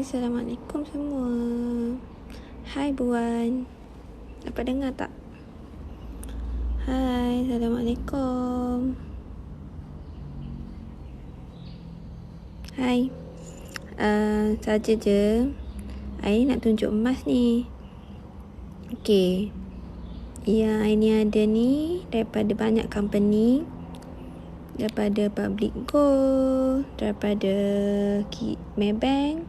Assalamualaikum semua. Hai Buan. Dapat dengar tak? Hai, Assalamualaikum. Hai. Saja je. I nak tunjuk emas ni. Okay. Yang I ni ada ni daripada banyak company. Daripada Public Gold, daripada Maybank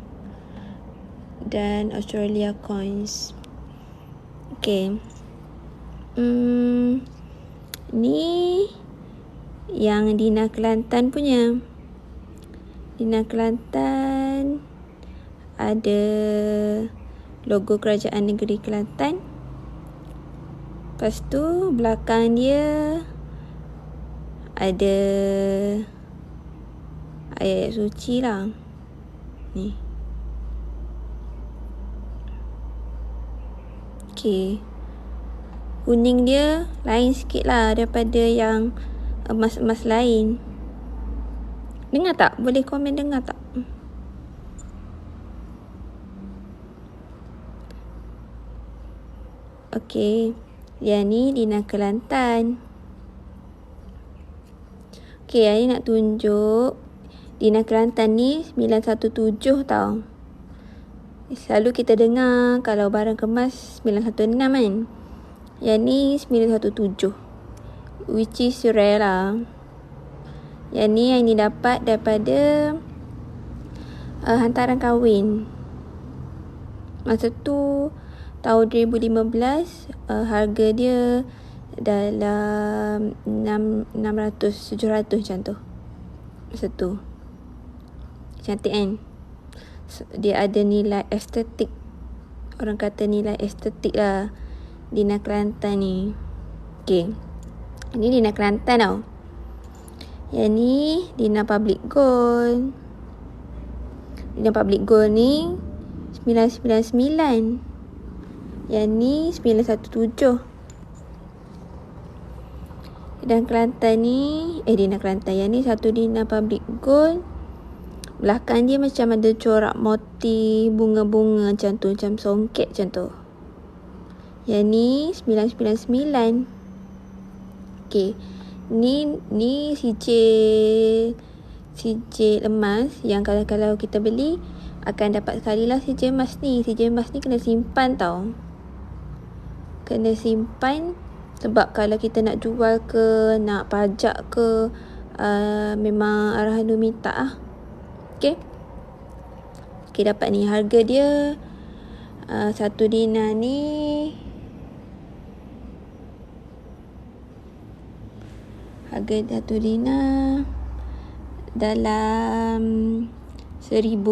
dan Australia Coins. Okay. Ni yang Dina Kelantan punya. Dina Kelantan ada logo Kerajaan Negeri Kelantan. Lepas tu belakang dia ada ayat suci lah. Ni. Okay. Kuning dia lain sikit lah daripada yang emas-emas lain. Dengar tak? Boleh komen dengar tak? Okay. Yang ni Dina Kelantan. Okay, hari nak tunjuk Dina Kelantan ni 917 tau. Selalu kita dengar kalau barang kemas 916 kan. Yang ni 917. Which is rare lah. Yang ni yang ni dapat daripada hantaran kahwin. Masa tu tahun 2015 harga dia dalam 600-700 macam tu. Masa tu cantik kan. Dia ada nilai estetik. Orang kata nilai estetik lah Dina Kelantan ni. Okay. Ini Dina Kelantan tau. Yang ni Dina Public Gold. Dina Public Gold ni 999. Yang ni 917. Dina Kelantan ni Dina Kelantan yang ni satu Dina Public Gold. Belakang dia macam ada corak motif bunga-bunga macam tu, macam songket macam tu. Yang ni 999. Okay. Ni sijil emas yang kalau kita beli akan dapat sekali lah sijil emas ni. Sijil emas ni kena simpan tau. Kena simpan. Sebab kalau kita nak jual ke, nak pajak ke, memang arahan dia minta lah. Okay. Okay, dapat ni. Harga dia satu Dina ni harga satu Dina dalam 1,000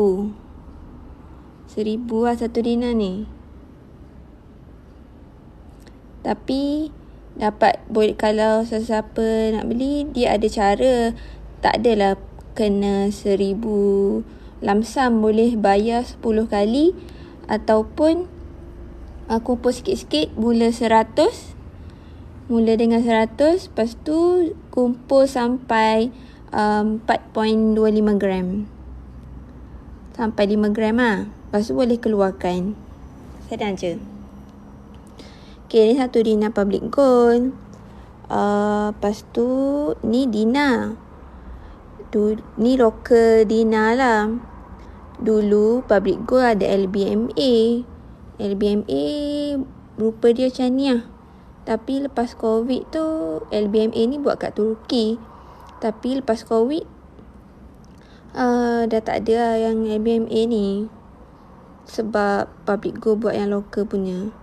lah satu Dina ni. Tapi dapat boleh kalau sesiapa nak beli, dia ada cara. Tak adalah kena 1,000 lamsam, boleh bayar 10 kali ataupun kumpul sikit-sikit. Mula dengan 100, lepas tu kumpul sampai 4.25 gram. Sampai 5 gram lah. Lepas tu boleh keluarkan. Sedang je. Okay, ni satu Dina Public Gold. Lepas tu ni Dina. Ni local Dina lah. Dulu Public Gold ada LBMA. LBMA rupa dia macam ni lah. Tapi lepas COVID tu LBMA ni buat kat Turki. Tapi lepas COVID dah tak ada lah yang LBMA ni. Sebab Public Gold buat yang local punya.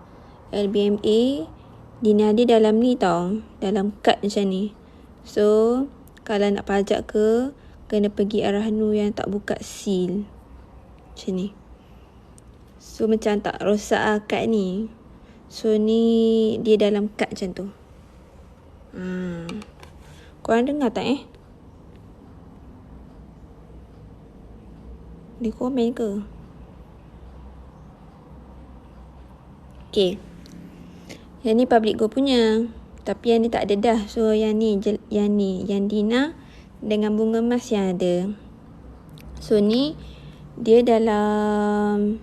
LBMA Dina dia dalam ni tau. Dalam kad macam ni. So kalau nak pajak ke, kena pergi Arahnu yang tak buka seal. Macam ni. So macam tak rosak lah kad ni. So ni dia dalam kad macam tu. Korang dengar tak Dia komen ke? Okay. Yang ni Public Gold punya. Tapi yang ni tak ada dah. So yang Dina dengan bunga emas yang ada. So ni Dia dalam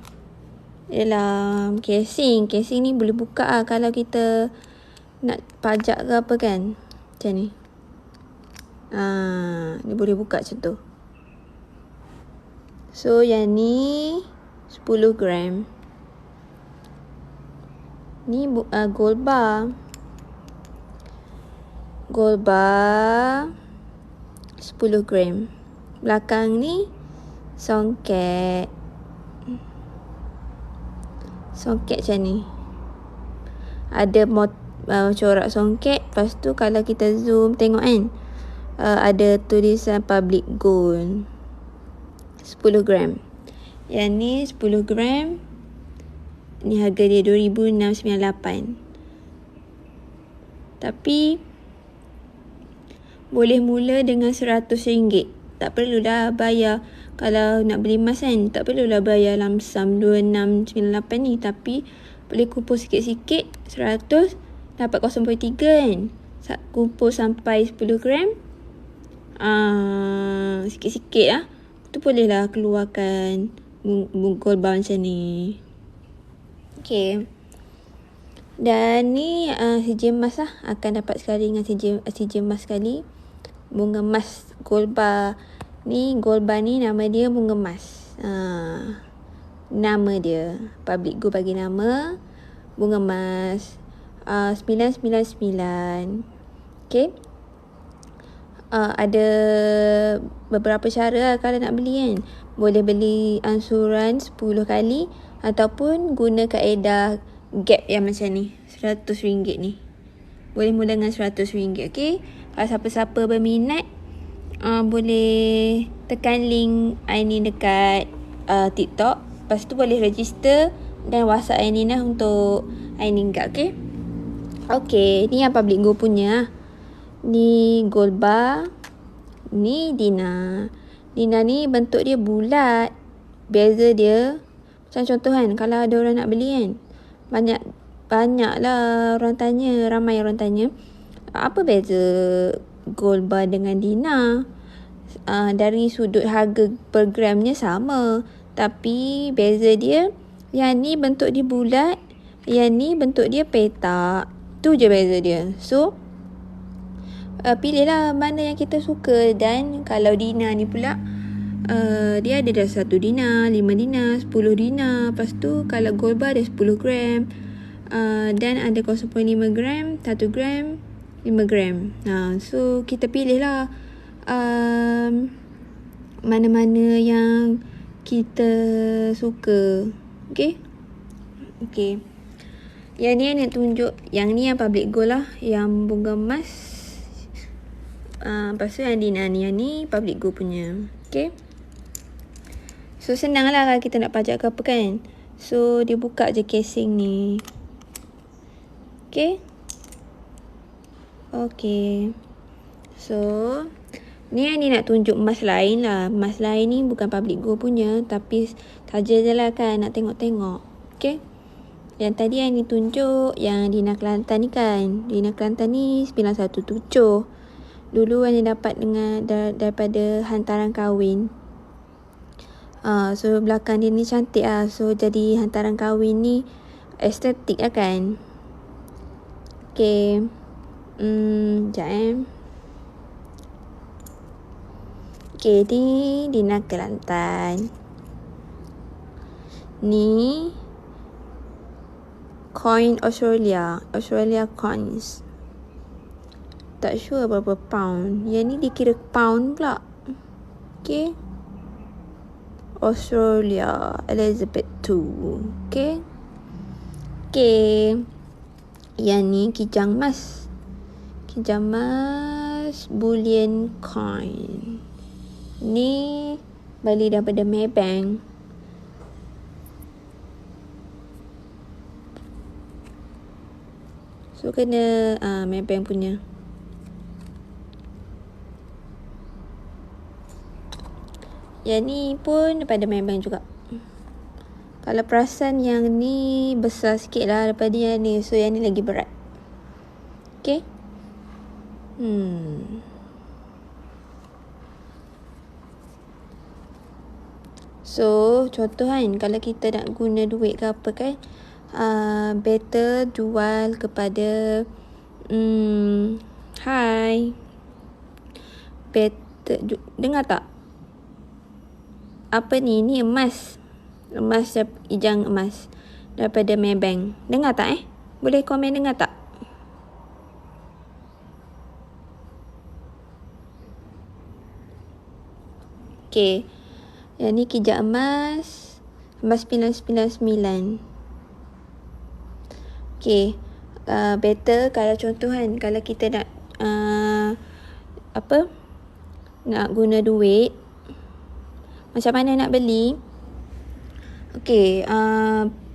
casing. Casing ni boleh buka lah kalau kita nak pajak ke apa kan. Macam ni. Dia boleh buka macam tu. So yang ni 10 gram. Ni gold bar. Gold bar 10 gram. Belakang ni songket. Songket macam ni. Ada corak songket. Lepas tu kalau kita zoom tengok kan, ada tulisan public gold 10 gram. Yang ni 10 gram. Ni harga dia 2,698. Tapi boleh mula dengan RM100. Tak perlulah bayar. Kalau nak beli emas kan, tak perlulah bayar lamsam 2,698 ni. Tapi boleh kumpul sikit-sikit 100 dapat 0.3 kan. Kumpul sampai 10 gram. Sikit-sikit lah. Tu bolehlah keluarkan gold bar macam ni. Okay. Dan ni CJ emas lah. Akan dapat sekali dengan CJ emas sekali. Bunga emas gold bar. Ni gold bar ni nama dia bunga emas. Nama dia. Public Gold bagi nama bunga emas. 999. Okay. Ada beberapa cara lah kalau nak beli kan. Boleh beli ansuran 10 kali ataupun guna kaedah gap yang macam ni, RM100 ni. Boleh mula dengan RM100. Okay. Kalau siapa-siapa berminat, boleh tekan link Aini dekat TikTok. Lepas tu boleh register dan WhatsApp Aini lah untuk Aini guard. Okay. Okay. Ni yang public gold punya. Ni gold bar. Ni Dina. Dina ni bentuk dia bulat. Beza dia macam contoh kan, kalau ada orang nak beli kan, banyak lah orang tanya, ramai orang tanya, apa beza gold bar dengan Dina? Dari sudut harga per gramnya sama, tapi beza dia, yang ni bentuk dia bulat, yang ni bentuk dia petak. Tu je beza dia. So pilihlah mana yang kita suka. Dan kalau Dina ni pula, dia ada dah 1 Dina, 5 Dina, 10 Dina. Lepas tu kalau gold bar ada 10 gram, dan ada 0.5 gram, 1 gram, 5 gram. So kita pilihlah mana-mana yang kita suka. Okay. Okay. Yang ni yang nak tunjuk, yang ni yang public gold lah, yang bunga emas. Lepas tu yang Dina ni, yang ni public gold punya. Okay. So senang lah kalau kita nak pajak ke apa kan. So dia buka je casing ni. Okay. Okay. So ni yang ni nak tunjuk emas lain lah. Emas lain ni bukan public gold punya, tapi saja je lah kan nak tengok-tengok. Okay. Yang tadi yang ni tunjuk, yang Dina Kelantan ni kan. Dina Kelantan ni 917. Dulu yang dapat daripada hantaran kahwin. So belakang dia ni cantik lah. So jadi hantaran kahwin ni estetik lah kan. Okay. Sekejap Okay, ni Dina Kelantan. Ni coin Australia coins. Tak sure berapa pound. Yang ni dikira pound pula. Okay. Australia Elizabeth II. Okay. Okay. Yang ni kijang emas. Kijang emas bullion coin. Ni beli daripada Maybank. So kena Maybank punya. Yang ni pun daripada Maybank juga. Kalau perasan yang ni besar sikit lah daripada yang ni. So yang ni lagi berat. Okay. So contoh kan, kalau kita nak guna duit ke apa kan, better jual kepada hi, better dengar tak? Apa ni emas, ijang emas daripada Maybank. Dengar tak Boleh komen dengar tak? Okay, yang ni kijang emas 999. Okay, better kalau contoh kan, kalau kita nak nak guna duit, macam mana nak beli? Okay,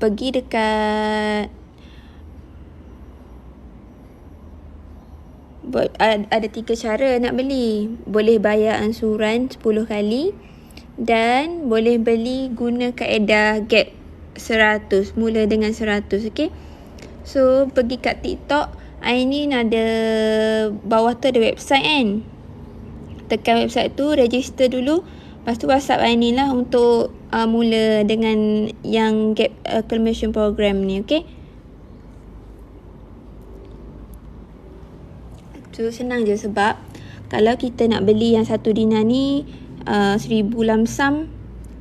pergi dekat ada 3 cara nak beli. Boleh bayar ansuran 10 kali dan boleh beli guna kaedah gap 100, mula dengan 100. Okay, so pergi kat TikTok, Ainin ada bawah tu ada website kan. Tekan website tu, register dulu, lepas tu WhatsApp Ainin lah untuk mula dengan yang gap acclimation program ni. Okay, so senang je, sebab kalau kita nak beli yang 1 dinar ni 1000 lamsam,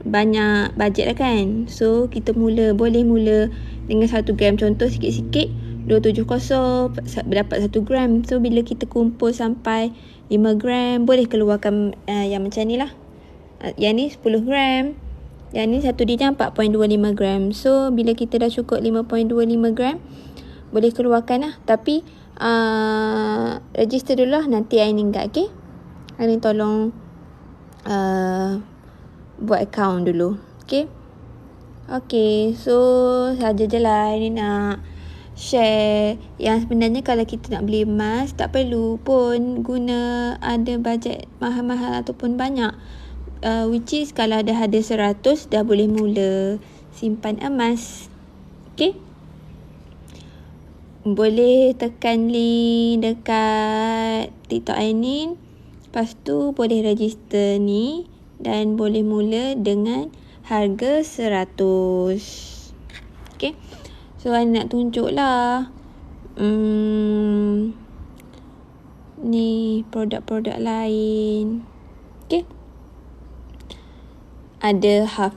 banyak bajet lah kan. So kita boleh mula dengan 1 gram. Contoh sikit-sikit 270 dapat 1 gram. So bila kita kumpul sampai 5 gram, boleh keluarkan yang macam ni lah. Yang ni 10 gram, yang ni 1 dinar 4.25 gram. So bila kita dah cukup 5.25 gram, boleh keluarkan lah. Tapi register dulu lah, nanti Ainin ingat. Okay, Ainin tolong buat account dulu. Okay, so saja je lah Ainin nak share yang sebenarnya kalau kita nak beli emas, tak perlu pun guna ada bajet mahal-mahal ataupun banyak. Which is kalau dah ada 100, dah boleh mula simpan emas. Okay, boleh tekan link dekat TikTok Ainin, lepas tu boleh register ni dan boleh mula dengan harga 100. Okay, so Ainin nak tunjuk lah ni produk-produk lain. Okay, ada half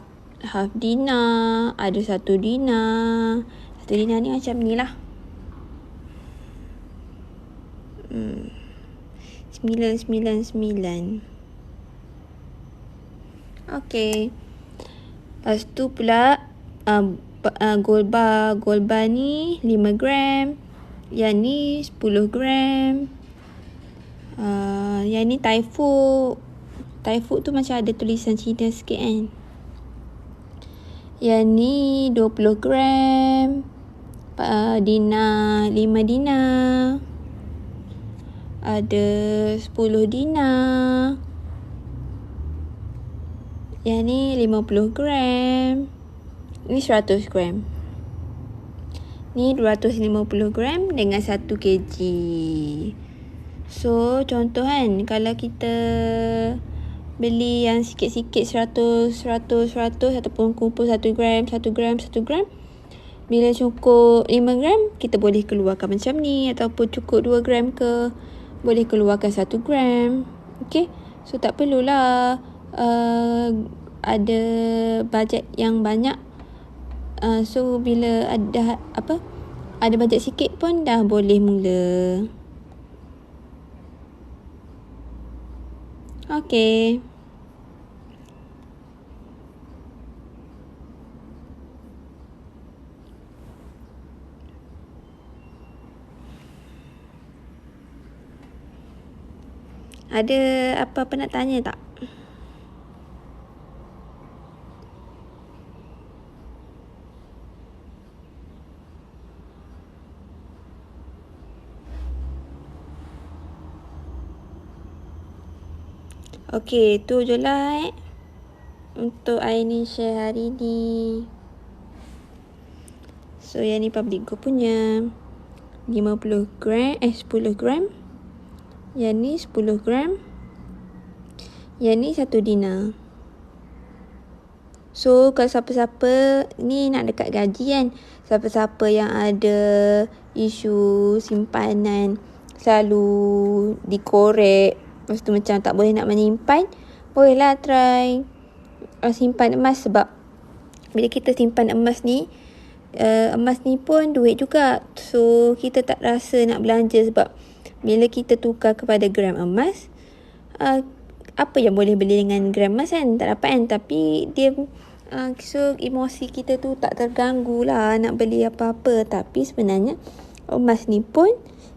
dinar, ada 1 dinar. 1 dinar ni macam ni lah, 999. Okay, lepas tu pula gold bar ni 5 gram, yang ni 10 gram. Yang ni Thai food tu macam ada tulisan Cina sikit kan. Yang ni 20 gram, dinar, 5 dinar, ada 10 dinar. Yang ni 50 gram. Ni 100 gram. Ni 250 gram dengan 1 kg. So contoh kan, kalau kita beli yang sikit-sikit 100 ataupun kumpul 1 gram, bila cukup 5 gram, kita boleh keluarkan macam ni. Ataupun cukup 2 gram ke, boleh keluarkan 1 gram. Okay, so tak perlulah ada bajet yang banyak. So bila ada bajet sikit pun dah boleh mula. Okay, ada apa-apa nak tanya tak? Okay, tu je lah untuk Ainin share hari ni. So yang ni Public Go punya 50 gram 10 gram. Yang ni 10 gram. Yang ni 1 dinar. So kalau siapa-siapa ni nak dekat gaji kan, siapa-siapa yang ada isu simpanan selalu dikorek, lepas tu macam tak boleh nak menyimpan, bolehlah try simpan emas. Sebab bila kita simpan emas ni pun duit juga. So kita tak rasa nak belanja, sebab bila kita tukar kepada gram emas, apa yang boleh beli dengan gram emas kan? Tak dapat kan? Tapi dia so emosi kita tu tak terganggu lah nak beli apa-apa. Tapi sebenarnya emas ni pun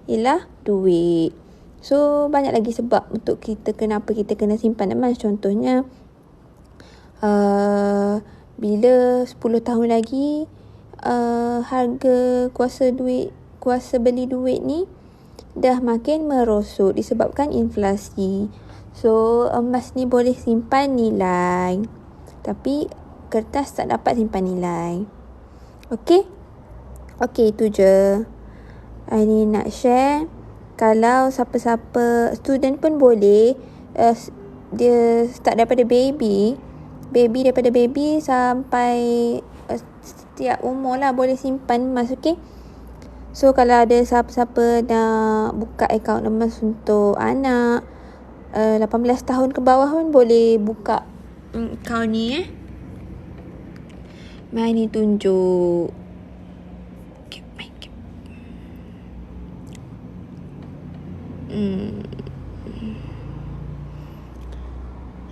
ialah duit. So banyak lagi sebab untuk kenapa kita kena simpan emas. Contohnya bila 10 tahun lagi harga kuasa beli duit ni dah makin merosot disebabkan inflasi. So emas ni boleh simpan nilai, tapi kertas tak dapat simpan nilai. Okey, itu je. Ini nak share. Kalau siapa-siapa student pun boleh, dia start daripada baby sampai setiap umur lah boleh simpan emas. Okey. So kalau ada siapa-siapa nak buka akaun emas untuk anak 18 tahun ke bawah pun boleh buka akaun ni Mai tunjuk.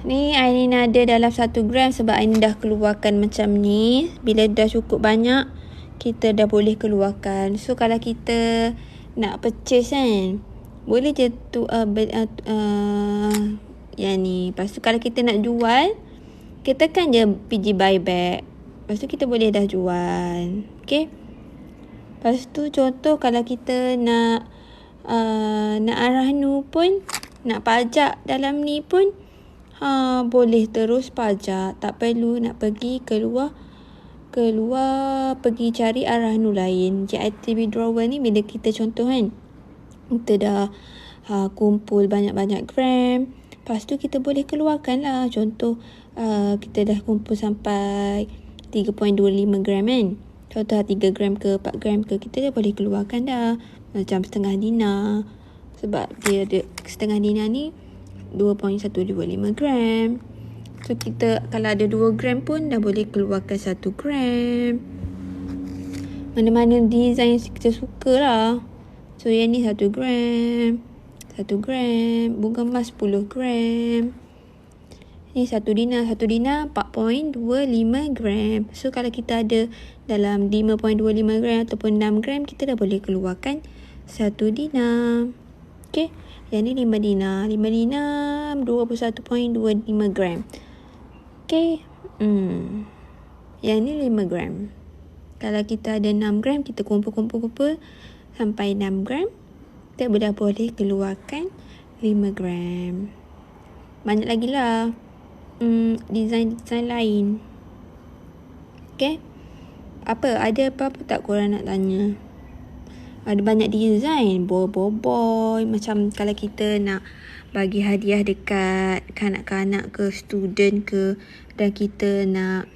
Ni Ainin ada dalam 1 gram sebab Ainin dah keluarkan macam ni. Bila dah cukup banyak, kita dah boleh keluarkan. So kalau kita nak purchase kan, boleh je tu yang ni. Lepas tu kalau kita nak jual, kita tekan je PG buyback. Lepas tu kita boleh dah jual. Okay. Lepas tu contoh kalau kita nak arahnu pun, nak pajak dalam ni pun boleh terus pajak. Tak perlu nak pergi keluar pergi cari arahnu lain. JIT withdrawal ni bila kita contoh kan, kita dah kumpul banyak-banyak gram, lepas tu kita boleh keluarkan lah. Contoh kita dah kumpul sampai 3.25 gram kan, contoh 3 gram ke 4 gram ke, kita dah boleh keluarkan dah. Macam setengah dinar, sebab dia ada setengah dinar ni 2.125 gram. So kita kalau ada 2 gram pun dah boleh keluarkan 1 gram. Mana-mana design kita suka lah. So yang ni 1 gram, 1 gram. Bunga emas 10 gram. Ni 1 dinar 4.25 gram. So kalau kita ada dalam 5.25 gram ataupun 6 gram, kita dah boleh keluarkan 1 dinar. Okay. Yang ni 5 dinar 21.25 gram. Okay. Yang ni 5 gram. Kalau kita ada 6 gram, kita kumpul sampai 6 gram, kita dah boleh keluarkan 5 gram. Banyak lagi lah design lain. Okay. Ada apa-apa tak korang nak tanya? Ada banyak design, boy. Macam kalau kita nak bagi hadiah dekat kanak-kanak ke student ke, dan kita nak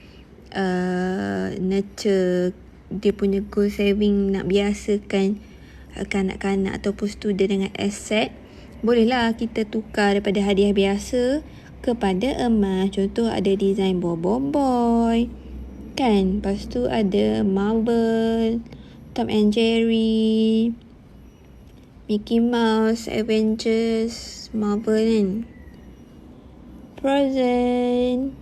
nurture dia punya goal saving, nak biasakan kanak-kanak ataupun student dengan aset, bolehlah kita tukar daripada hadiah biasa kepada emas. Contoh ada design boy kan, lepas tu ada marble, Tom and Jerry, Mickey Mouse, Avengers, Marvel kan, Frozen,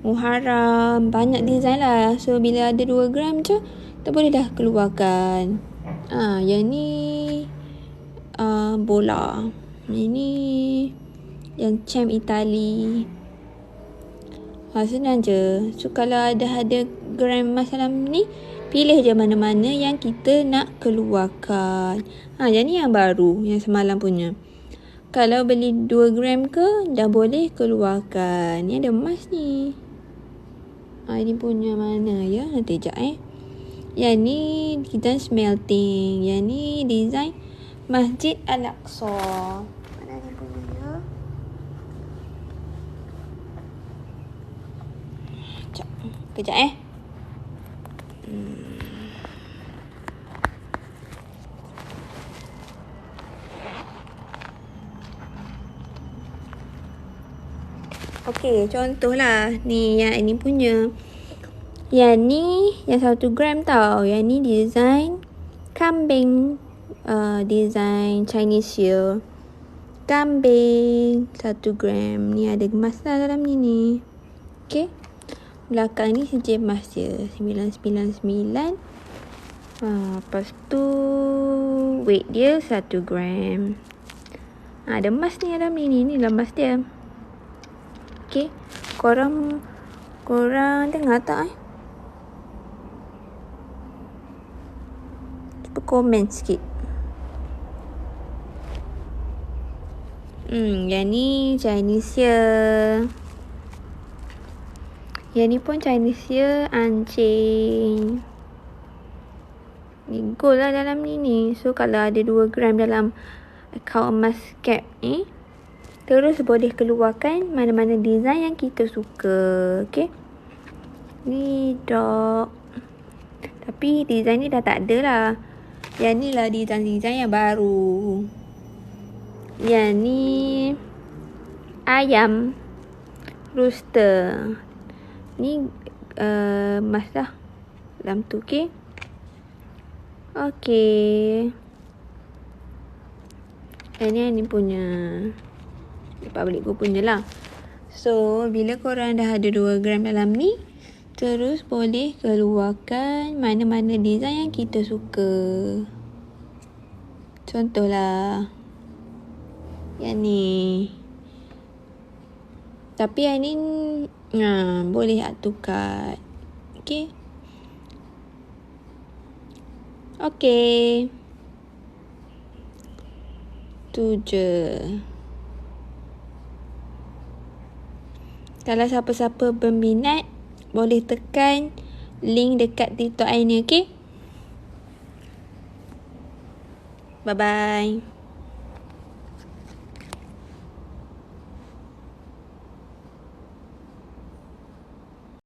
Muharram, banyak design lah. So bila ada 2 gram je, kita boleh dah keluarkan. Yang ni bola, ini yang champ Itali. Senang je. So kalau ada gram emas dalam ni, pilih je mana-mana yang kita nak keluarkan. Yang ni yang baru, yang semalam punya. Kalau beli 2 gram ke, dah boleh keluarkan. Ni ada emas ni. Ini punya mana ya? Nanti sekejap Yang ni design smelting. Yang ni design Masjid Al-Aqsa. Mana ni punya? Kejap. Okey, contohlah ni yang ini punya. Yang ni yang 1 gram tau. Yang ni design kambing. Design Chinese Year. Kambing 1 gram. Ni ada emas lah dalam ni. Okey. Belakang ni sijil emas dia. 999. Lepas tu weight dia 1 gram. Ada emas ni dalam ni. Ni lah emas dia. Okey. Korang dengar tak? Cuba komen sikit. Yang ni Chinese Year. Yang ni pun Chinese Year anjing. Ni gold lah dalam ni. So kalau ada 2 gram dalam akaun emas cap ni, terus boleh keluarkan mana-mana design yang kita suka. Okay. Ni dog. Tapi design ni dah tak ada lah. Yang ni lah design yang baru. Yang ni ayam. Rooster. Ni emas lah. Dalam tu. Okay. Okay. Yang ni punya. Public Go punya lah. So, bila korang dah ada 2 gram dalam ni, terus boleh keluarkan mana-mana design yang kita suka. Contohlah yang ni. Tapi yang ni boleh tukar. Okay. Okay. Tu je. Kalau siapa-siapa berminat, boleh tekan link dekat TikTok I ni, okay? Bye-bye.